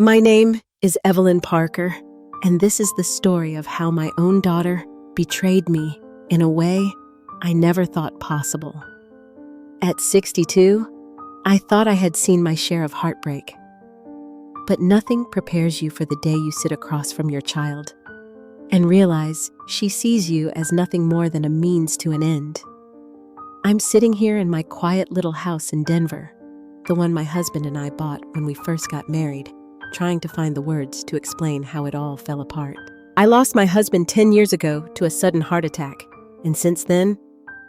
My name is Evelyn Parker, and this is the story of how my own daughter betrayed me in a way I never thought possible. At 62, I thought I had seen my share of heartbreak. But nothing prepares you for the day you sit across from your child and realize she sees you as nothing more than a means to an end. I'm sitting here in my quiet little house in Denver, the one my husband and I bought when we first got married, trying to find the words to explain how it all fell apart. I lost my husband 10 years ago to a sudden heart attack, and since then,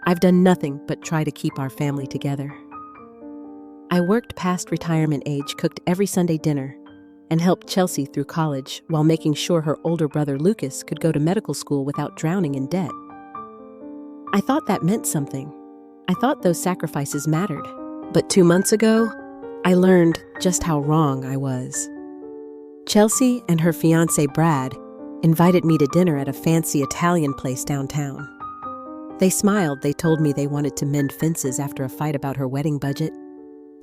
I've done nothing but try to keep our family together. I worked past retirement age, cooked every Sunday dinner, and helped Chelsea through college while making sure her older brother Lucas could go to medical school without drowning in debt. I thought that meant something. I thought those sacrifices mattered. But 2 months ago, I learned just how wrong I was. Chelsea and her fiancé Brad invited me to dinner at a fancy Italian place downtown. They smiled. They told me they wanted to mend fences after a fight about her wedding budget,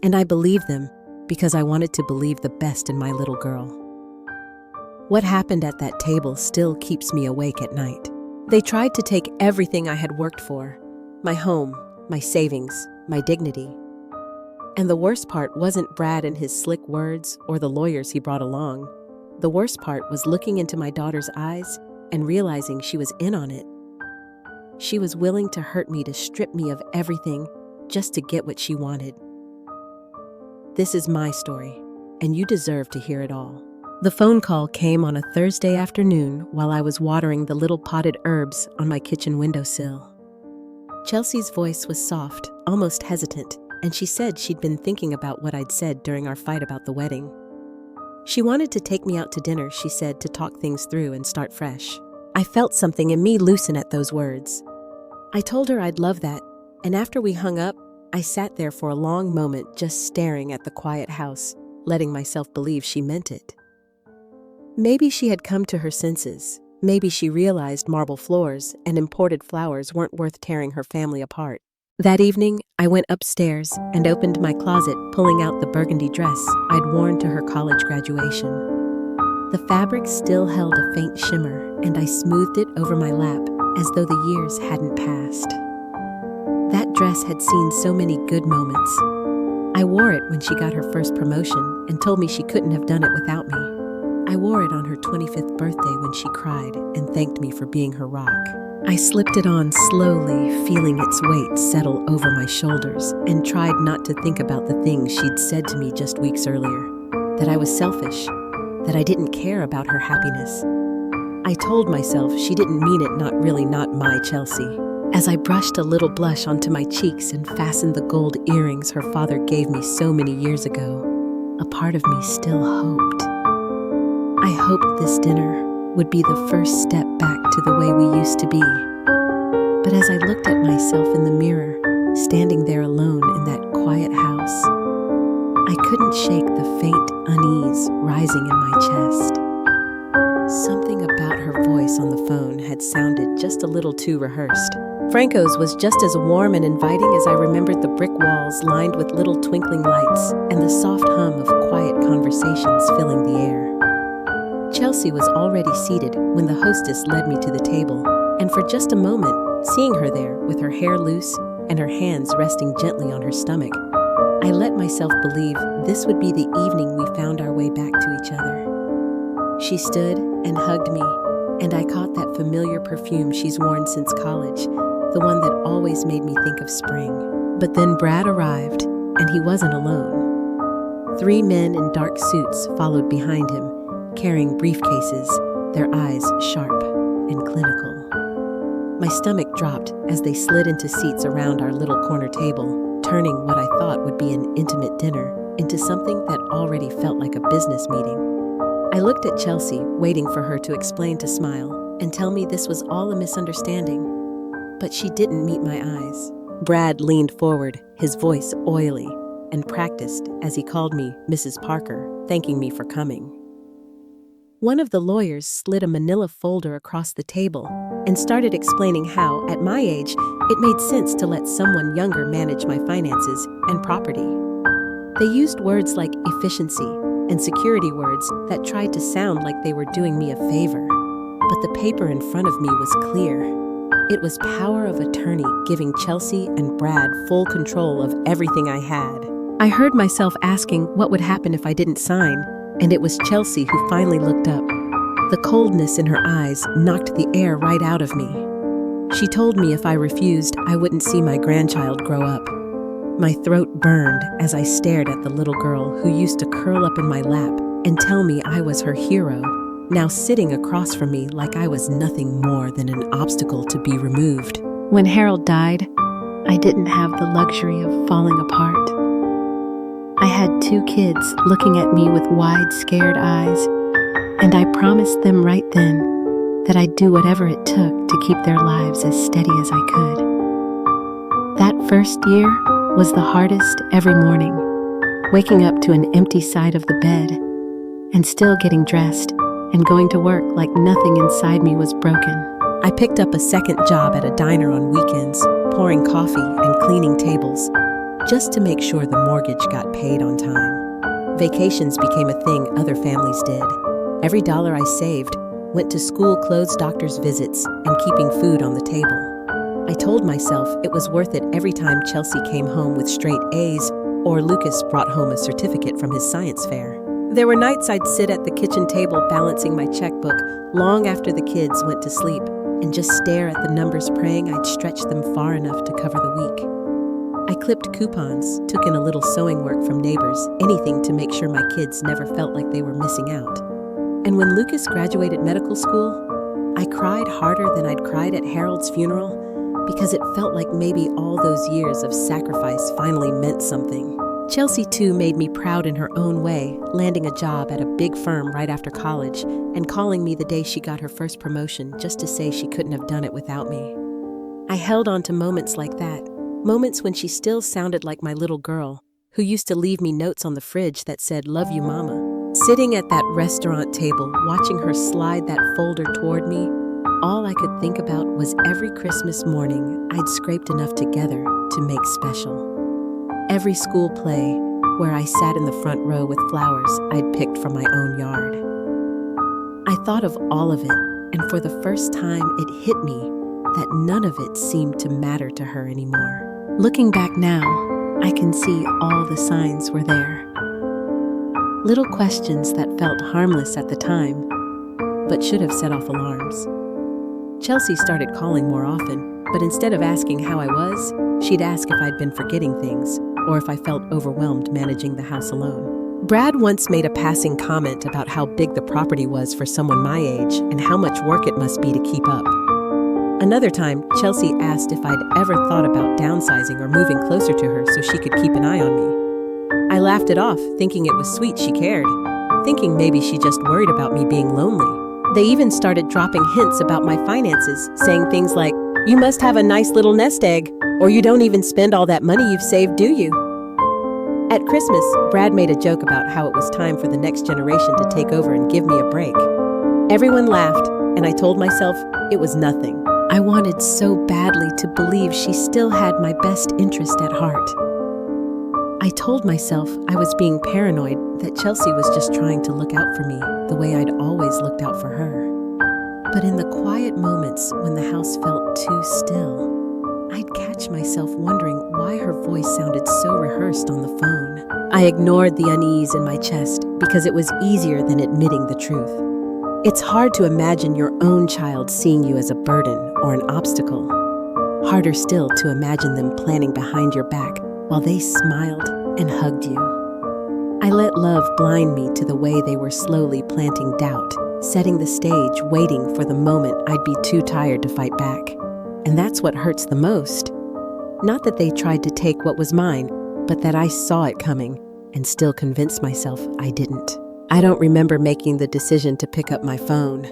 and I believed them because I wanted to believe the best in my little girl. What happened at that table still keeps me awake at night. They tried to take everything I had worked for, my home, my savings, my dignity. And the worst part wasn't Brad and his slick words or the lawyers he brought along. The worst part was looking into my daughter's eyes and realizing she was in on it. She was willing to hurt me, to strip me of everything just to get what she wanted. This is my story, and you deserve to hear it all. The phone call came on a Thursday afternoon while I was watering the little potted herbs on my kitchen windowsill. Chelsea's voice was soft, almost hesitant, and she said she'd been thinking about what I'd said during our fight about the wedding. She wanted to take me out to dinner, she said, to talk things through and start fresh. I felt something in me loosen at those words. I told her I'd love that, and after we hung up, I sat there for a long moment just staring at the quiet house, letting myself believe she meant it. Maybe she had come to her senses. Maybe she realized marble floors and imported flowers weren't worth tearing her family apart. That evening, I went upstairs and opened my closet, pulling out the burgundy dress I'd worn to her college graduation. The fabric still held a faint shimmer, and I smoothed it over my lap as though the years hadn't passed. That dress had seen so many good moments. I wore it when she got her first promotion and told me she couldn't have done it without me. I wore it on her 25th birthday when she cried and thanked me for being her rock. I slipped it on slowly, feeling its weight settle over my shoulders, and tried not to think about the things she'd said to me just weeks earlier. That I was selfish, that I didn't care about her happiness. I told myself she didn't mean it, not my Chelsea. As I brushed a little blush onto my cheeks and fastened the gold earrings her father gave me so many years ago, a part of me still hoped. I hoped this dinner would be the first step back to the way we used to be. But as I looked at myself in the mirror, standing there alone in that quiet house, I couldn't shake the faint unease rising in my chest. Something about her voice on the phone had sounded just a little too rehearsed. Franco's was just as warm and inviting as I remembered the brick walls lined with little twinkling lights and the soft hum of quiet conversations filling the air. Chelsea was already seated when the hostess led me to the table, and for just a moment, seeing her there with her hair loose and her hands resting gently on her stomach, I let myself believe this would be the evening we found our way back to each other. She stood and hugged me, and I caught that familiar perfume she's worn since college, the one that always made me think of spring. But then Brad arrived, and he wasn't alone. 3 men in dark suits followed behind him, carrying briefcases, their eyes sharp and clinical. My stomach dropped as they slid into seats around our little corner table, turning what I thought would be an intimate dinner into something that already felt like a business meeting. I looked at Chelsea, waiting for her to explain, to smile, and tell me this was all a misunderstanding. But she didn't meet my eyes. Brad leaned forward, his voice oily and practiced as he called me Mrs. Parker, thanking me for coming. One of the lawyers slid a manila folder across the table and started explaining how, at my age, it made sense to let someone younger manage my finances and property. They used words like efficiency, and security words that tried to sound like they were doing me a favor. But the paper in front of me was clear. It was power of attorney giving Chelsea and Brad full control of everything I had. I heard myself asking what would happen if I didn't sign, and it was Chelsea who finally looked up. The coldness in her eyes knocked the air right out of me. She told me if I refused, I wouldn't see my grandchild grow up. My throat burned as I stared at the little girl who used to curl up in my lap and tell me I was her hero, now sitting across from me like I was nothing more than an obstacle to be removed. When Harold died, I didn't have the luxury of falling apart. I had 2 kids looking at me with wide, scared eyes, and I promised them right then that I'd do whatever it took to keep their lives as steady as I could. That first year was the hardest every morning, waking up to an empty side of the bed and still getting dressed and going to work like nothing inside me was broken. I picked up a second job at a diner on weekends, pouring coffee and cleaning tables, just to make sure the mortgage got paid on time. Vacations became a thing other families did. Every dollar I saved went to school clothes, doctor's visits, and keeping food on the table. I told myself it was worth it every time Chelsea came home with straight A's or Lucas brought home a certificate from his science fair. There were nights I'd sit at the kitchen table balancing my checkbook long after the kids went to sleep and just stare at the numbers praying I'd stretch them far enough to cover the week. I clipped coupons, took in a little sewing work from neighbors, anything to make sure my kids never felt like they were missing out. And when Lucas graduated medical school, I cried harder than I'd cried at Harold's funeral because it felt like maybe all those years of sacrifice finally meant something. Chelsea, too, made me proud in her own way, landing a job at a big firm right after college and calling me the day she got her first promotion just to say she couldn't have done it without me. I held on to moments like that, moments when she still sounded like my little girl, who used to leave me notes on the fridge that said, "Love you, Mama." Sitting at that restaurant table, watching her slide that folder toward me, all I could think about was every Christmas morning I'd scraped enough together to make special. Every school play where I sat in the front row with flowers I'd picked from my own yard. I thought of all of it, and for the first time it hit me that none of it seemed to matter to her anymore. Looking back now, I can see all the signs were there. Little questions that felt harmless at the time, but should have set off alarms. Chelsea started calling more often, but instead of asking how I was, she'd ask if I'd been forgetting things, or if I felt overwhelmed managing the house alone. Brad once made a passing comment about how big the property was for someone my age and how much work it must be to keep up. Another time, Chelsea asked if I'd ever thought about downsizing or moving closer to her so she could keep an eye on me. I laughed it off, thinking it was sweet she cared, thinking maybe she just worried about me being lonely. They even started dropping hints about my finances, saying things like, "You must have a nice little nest egg, or you don't even spend all that money you've saved, do you?" At Christmas, Brad made a joke about how it was time for the next generation to take over and give me a break. Everyone laughed, and I told myself it was nothing. I wanted so badly to believe she still had my best interest at heart. I told myself I was being paranoid, that Chelsea was just trying to look out for me the way I'd always looked out for her. But in the quiet moments when the house felt too still, I'd catch myself wondering why her voice sounded so rehearsed on the phone. I ignored the unease in my chest because it was easier than admitting the truth. It's hard to imagine your own child seeing you as a burden or an obstacle. Harder still to imagine them planning behind your back while they smiled and hugged you. I let love blind me to the way they were slowly planting doubt, setting the stage, waiting for the moment I'd be too tired to fight back. And that's what hurts the most. Not that they tried to take what was mine, but that I saw it coming and still convinced myself I didn't. I don't remember making the decision to pick up my phone.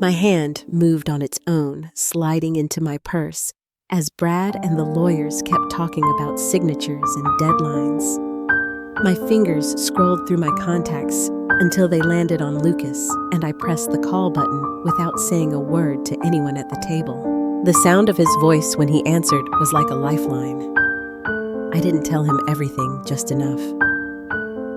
My hand moved on its own, sliding into my purse, as Brad and the lawyers kept talking about signatures and deadlines. My fingers scrolled through my contacts until they landed on Lucas, and I pressed the call button without saying a word to anyone at the table. The sound of his voice when he answered was like a lifeline. I didn't tell him everything, just enough.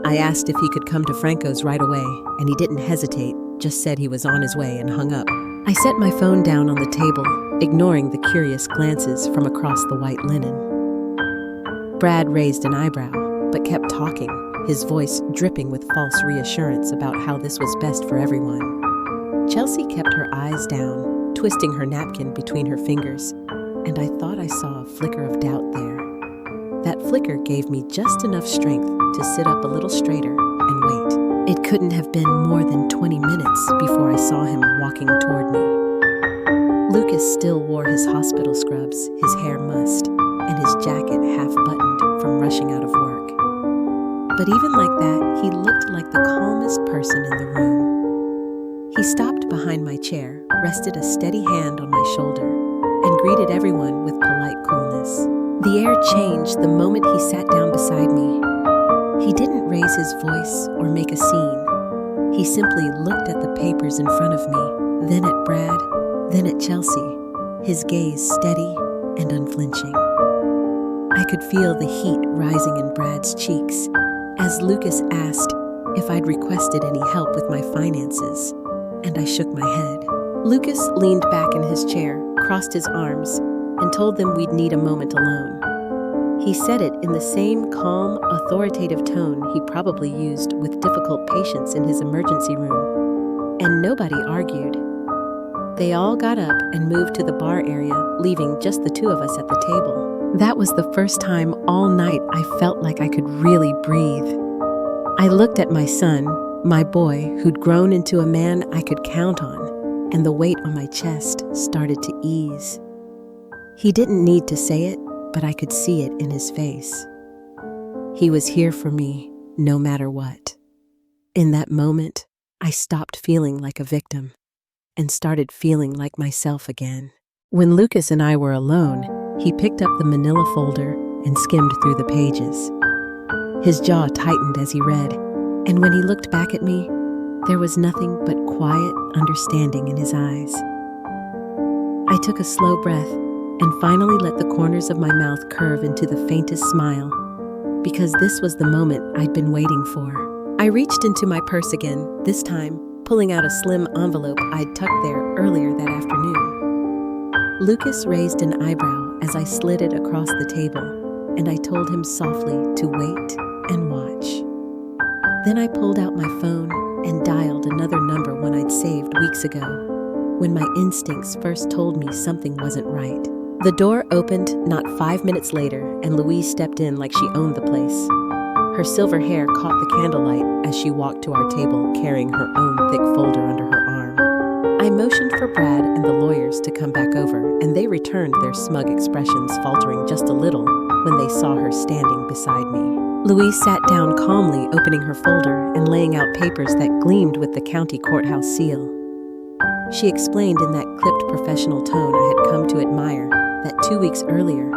I asked if he could come to Franco's right away, and he didn't hesitate, just said he was on his way and hung up. I set my phone down on the table, ignoring the curious glances from across the white linen. Brad raised an eyebrow, but kept talking, his voice dripping with false reassurance about how this was best for everyone. Chelsea kept her eyes down, twisting her napkin between her fingers, and I thought I saw a flicker of doubt there. That flicker gave me just enough strength to sit up a little straighter and wait. It couldn't have been more than 20 minutes before I saw him walking toward me. Lucas still wore his hospital scrubs, his hair mussed, and his jacket half-buttoned from rushing out of work. But even like that, he looked like the calmest person in the room. He stopped behind my chair, rested a steady hand on my shoulder, and greeted everyone with polite coolness. The air changed the moment he sat down beside me. He didn't raise his voice or make a scene. He simply looked at the papers in front of me, then at Brad, then at Chelsea, his gaze steady and unflinching. I could feel the heat rising in Brad's cheeks as Lucas asked if I'd requested any help with my finances, and I shook my head. Lucas leaned back in his chair, crossed his arms, and told them we'd need a moment alone. He said it in the same calm, authoritative tone he probably used with difficult patients in his emergency room, and nobody argued. They all got up and moved to the bar area, leaving just the two of us at the table. That was the first time all night I felt like I could really breathe. I looked at my son, my boy, who'd grown into a man I could count on, and the weight on my chest started to ease. He didn't need to say it, but I could see it in his face. He was here for me, no matter what. In that moment, I stopped feeling like a victim and started feeling like myself again. When Lucas and I were alone, he picked up the manila folder and skimmed through the pages. His jaw tightened as he read, and when he looked back at me, there was nothing but quiet understanding in his eyes. I took a slow breath and finally let the corners of my mouth curve into the faintest smile, because this was the moment I'd been waiting for. I reached into my purse again, this time pulling out a slim envelope I'd tucked there earlier that afternoon. Lucas raised an eyebrow as I slid it across the table, and I told him softly to wait and watch. Then I pulled out my phone and dialed another number one I'd saved weeks ago, when my instincts first told me something wasn't right. The door opened not 5 minutes later, and Louise stepped in like she owned the place. Her silver hair caught the candlelight as she walked to our table carrying her own thick folder under her arm. I motioned for Brad and the lawyers to come back over, and they returned their smug expressions, faltering just a little when they saw her standing beside me. Louise sat down calmly, opening her folder and laying out papers that gleamed with the county courthouse seal. She explained in that clipped professional tone I had come to admire that 2 weeks earlier,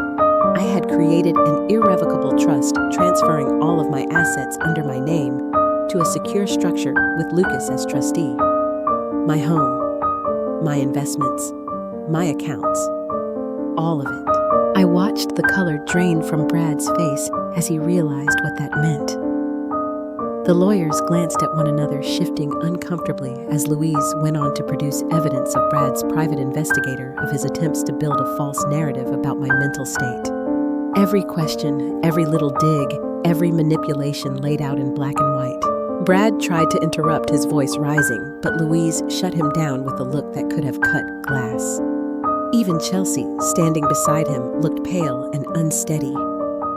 I had created an irrevocable trust transferring all of my assets under my name to a secure structure with Lucas as trustee. My home, my investments, my accounts, all of it. I watched the color drain from Brad's face as he realized what that meant. The lawyers glanced at one another, shifting uncomfortably as Louise went on to produce evidence of Brad's private investigator of his attempts to build a false narrative about my mental state. Every question, every little dig, every manipulation laid out in black and white. Brad tried to interrupt, his voice rising, but Louise shut him down with a look that could have cut glass. Even Chelsea, standing beside him, looked pale and unsteady,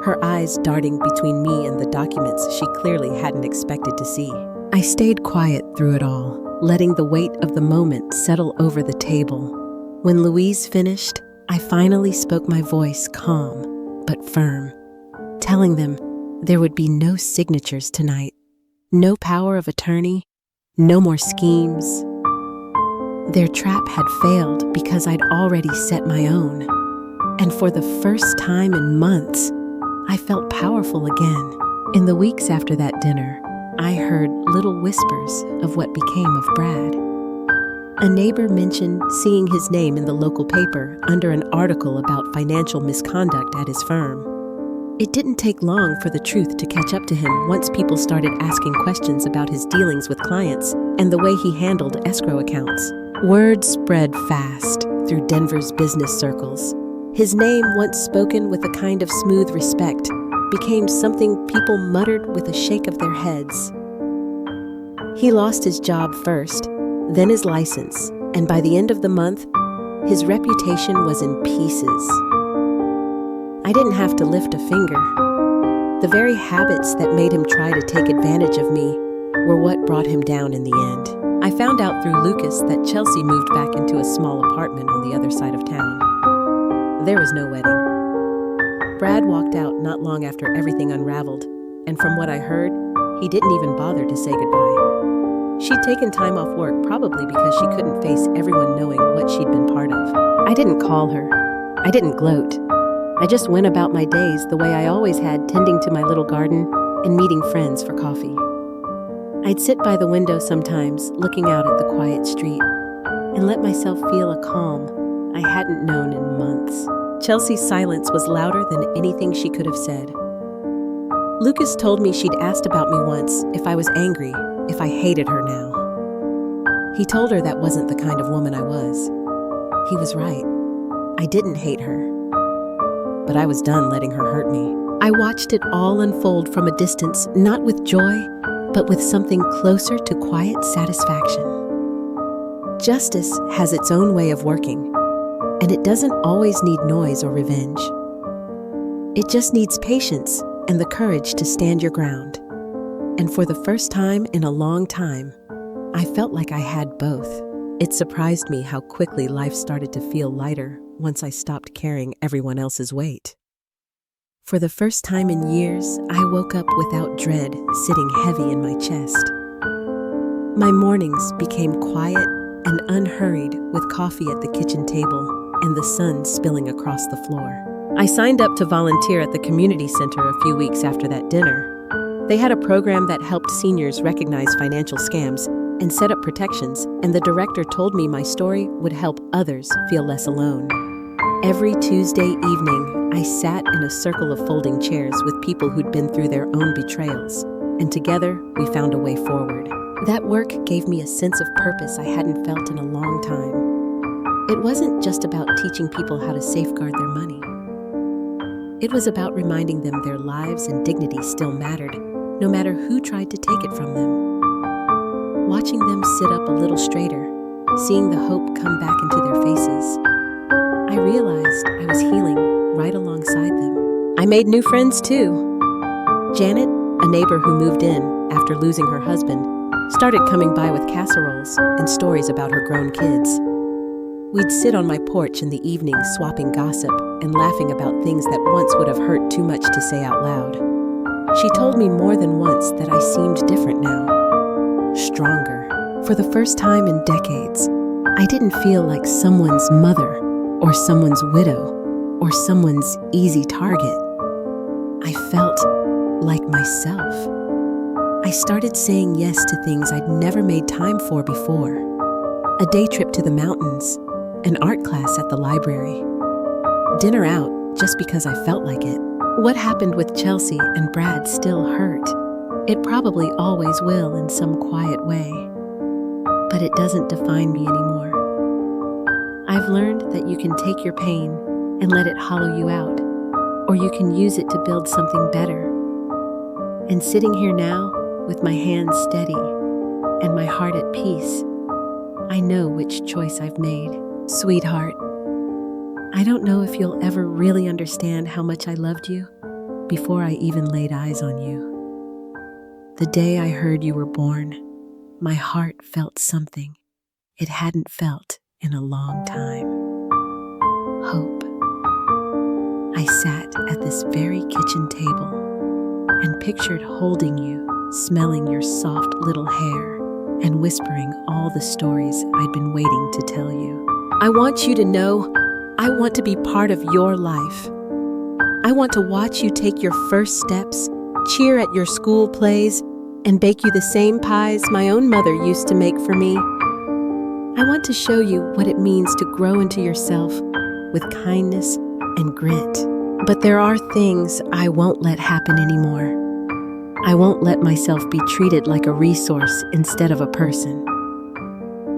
her eyes darting between me and the documents she clearly hadn't expected to see. I stayed quiet through it all, letting the weight of the moment settle over the table. When Louise finished, I finally spoke, my voice calm but firm, telling them there would be no signatures tonight, no power of attorney, no more schemes. Their trap had failed because I'd already set my own, and for the first time in months, I felt powerful again. In the weeks after that dinner, I heard little whispers of what became of Brad. A neighbor mentioned seeing his name in the local paper under an article about financial misconduct at his firm. It didn't take long for the truth to catch up to him once people started asking questions about his dealings with clients and the way he handled escrow accounts. Word spread fast through Denver's business circles. His name, once spoken with a kind of smooth respect, became something people muttered with a shake of their heads. He lost his job first, then his license, and by the end of the month, his reputation was in pieces. I didn't have to lift a finger. The very habits that made him try to take advantage of me were what brought him down in the end. I found out through Lucas that Chelsea moved back into a small apartment on the other side of town. There was no wedding. Brad walked out not long after everything unraveled, and from what I heard, he didn't even bother to say goodbye. She'd taken time off work probably because she couldn't face everyone knowing what she'd been part of. I didn't call her. I didn't gloat. I just went about my days the way I always had, tending to my little garden and meeting friends for coffee. I'd sit by the window sometimes, looking out at the quiet street, and let myself feel a calm I hadn't known in months. Chelsea's silence was louder than anything she could have said. Lucas told me she'd asked about me once, if I was angry, if I hated her now. He told her that wasn't the kind of woman I was. He was right. I didn't hate her. But I was done letting her hurt me. I watched it all unfold from a distance, not with joy, but with something closer to quiet satisfaction. Justice has its own way of working, and it doesn't always need noise or revenge. It just needs patience and the courage to stand your ground. And for the first time in a long time, I felt like I had both. It surprised me how quickly life started to feel lighter once I stopped carrying everyone else's weight. For the first time in years, I woke up without dread sitting heavy in my chest. My mornings became quiet and unhurried with coffee at the kitchen table and the sun spilling across the floor. I signed up to volunteer at the community center a few weeks after that dinner. They had a program that helped seniors recognize financial scams and set up protections, and the director told me my story would help others feel less alone. Every Tuesday evening, I sat in a circle of folding chairs with people who'd been through their own betrayals, and together we found a way forward. That work gave me a sense of purpose I hadn't felt in a long time. It wasn't just about teaching people how to safeguard their money. It was about reminding them their lives and dignity still mattered, no matter who tried to take it from them. Watching them sit up a little straighter, seeing the hope come back into their faces, I realized I was healing right alongside them. I made new friends too. Janet, a neighbor who moved in after losing her husband, started coming by with casseroles and stories about her grown kids. We'd sit on my porch in the evening swapping gossip and laughing about things that once would have hurt too much to say out loud. She told me more than once that I seemed different now, stronger. For the first time in decades, I didn't feel like someone's mother or someone's widow or someone's easy target. I felt like myself. I started saying yes to things I'd never made time for before. A day trip to the mountains, an art class at the library, dinner out just because I felt like it. What happened with Chelsea and Brad still hurt. It probably always will in some quiet way. But it doesn't define me anymore. I've learned that you can take your pain and let it hollow you out, or you can use it to build something better. And sitting here now, with my hands steady and my heart at peace, I know which choice I've made. Sweetheart, I don't know if you'll ever really understand how much I loved you before I even laid eyes on you. The day I heard you were born, my heart felt something it hadn't felt in a long time. Hope. I sat at this very kitchen table and pictured holding you, smelling your soft little hair, and whispering all the stories I'd been waiting to tell you. I want you to know I want to be part of your life. I want to watch you take your first steps, cheer at your school plays, and bake you the same pies my own mother used to make for me. I want to show you what it means to grow into yourself with kindness and grit. But there are things I won't let happen anymore. I won't let myself be treated like a resource instead of a person.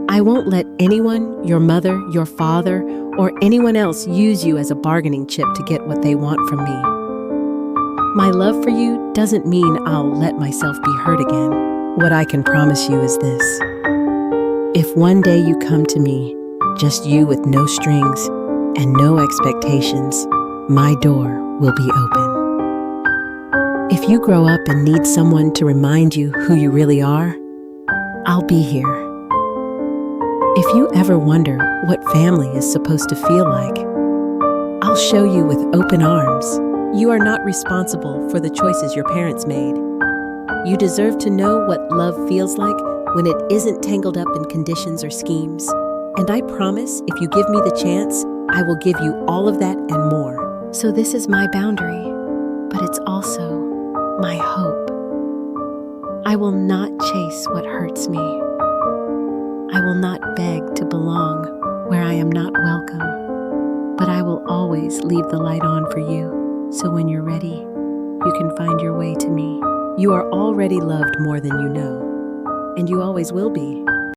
I won't let anyone, your mother, your father, or anyone else use you as a bargaining chip to get what they want from me. My love for you doesn't mean I'll let myself be hurt again. What I can promise you is this. If one day you come to me, just you with no strings and no expectations, my door will be open. If you grow up and need someone to remind you who you really are, I'll be here. If you ever wonder what family is supposed to feel like, I'll show you with open arms. You are not responsible for the choices your parents made. You deserve to know what love feels like when it isn't tangled up in conditions or schemes. And I promise, if you give me the chance, I will give you all of that and more. So this is my boundary, but it's also my hope. I will not chase what hurts me. I will not beg to belong where I am not welcome, but I will always leave the light on for you, so when you're ready, you can find your way to me. You are already loved more than you know, and you always will be.